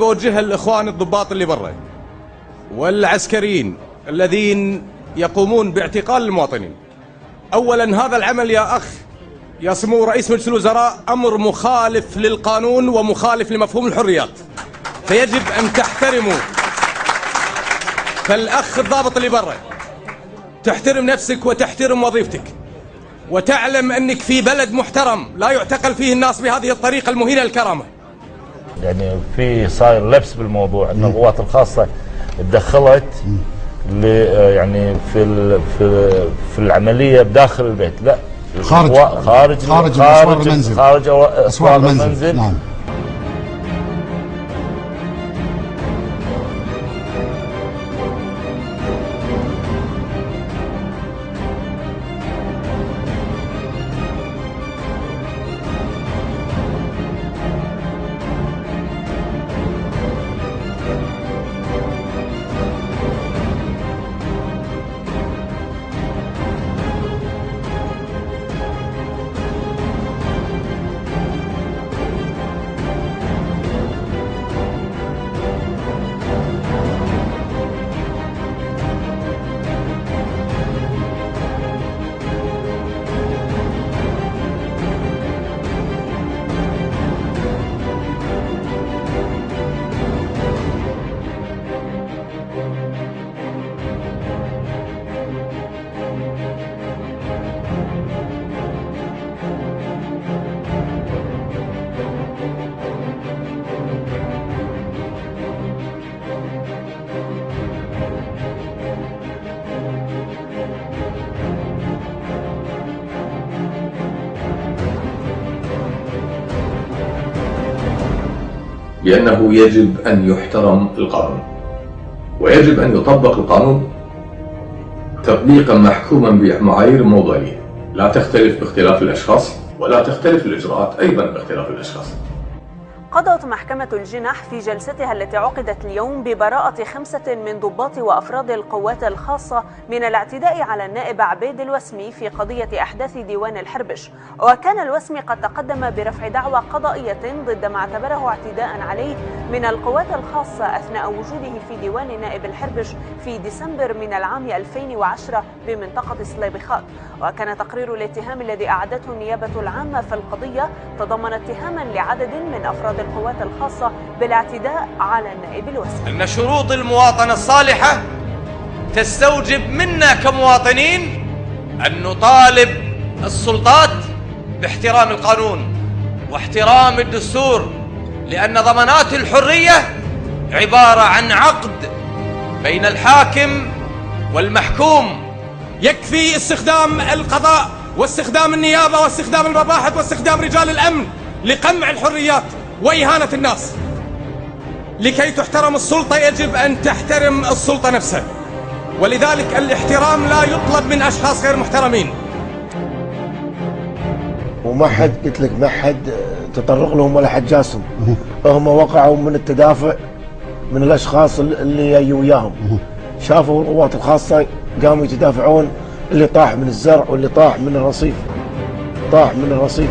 بوجهها للإخوان الضباط اللي برا والعسكريين الذين يقومون باعتقال المواطنين. أولا هذا العمل يا أخ يا سمو رئيس مجلس الوزراء أمر مخالف للقانون ومخالف لمفهوم الحريات، فيجب أن تحترموا. فالأخ الضابط اللي برا تحترم نفسك وتحترم وظيفتك، وتعلم أنك في بلد محترم لا يعتقل فيه الناس بهذه الطريقة المهينة للكرامة. يعني في صاير لبس بالموضوع ان القوات الخاصة تدخلت يعني في العملية بداخل البيت، لا خارج أسوار المنزل. نعم. لأنه يجب أن يحترم القانون، ويجب أن يطبق القانون تطبيقا محكوما بمعايير موضوعية لا تختلف باختلاف الأشخاص، ولا تختلف الإجراءات أيضا باختلاف الأشخاص. قضت محكمة الجنح في جلستها التي عقدت اليوم ببراءة 5 من ضباط وأفراد القوات الخاصة من الاعتداء على النائب عبيد الوسمي في قضية أحداث ديوان الحربش. وكان الوسمي قد تقدم برفع دعوى قضائية ضد ما اعتبره اعتداء عليه من القوات الخاصة أثناء وجوده في ديوان نائب الحربش في ديسمبر من العام 2010 بمنطقة سليبخات. وكان تقرير الاتهام الذي أعدته النيابة العامة في القضية تضمن اتهاما لعدد من أفراد القوات الخاصة بالاعتداء على النائب الوسمي. أن شروط المواطنة الصالحة تستوجب منا كمواطنين أن نطالب السلطات باحترام القانون واحترام الدستور، لأن ضمانات الحرية عبارة عن عقد بين الحاكم والمحكوم. يكفي استخدام القضاء واستخدام النيابة واستخدام المباحث واستخدام رجال الأمن لقمع الحريات وإهانة الناس. لكي تحترم السلطة يجب أن تحترم السلطة نفسها، ولذلك الاحترام لا يطلب من أشخاص غير محترمين. وما حد قلت لك ما حد تطرق لهم ولا حد جاسم، هم وقعوا من التدافع من الأشخاص اللي يجوا وياهم، شافوا القوات الخاصة قاموا يتدافعون، اللي طاح من الزرع واللي طاح من الرصيف، طاح من الرصيف.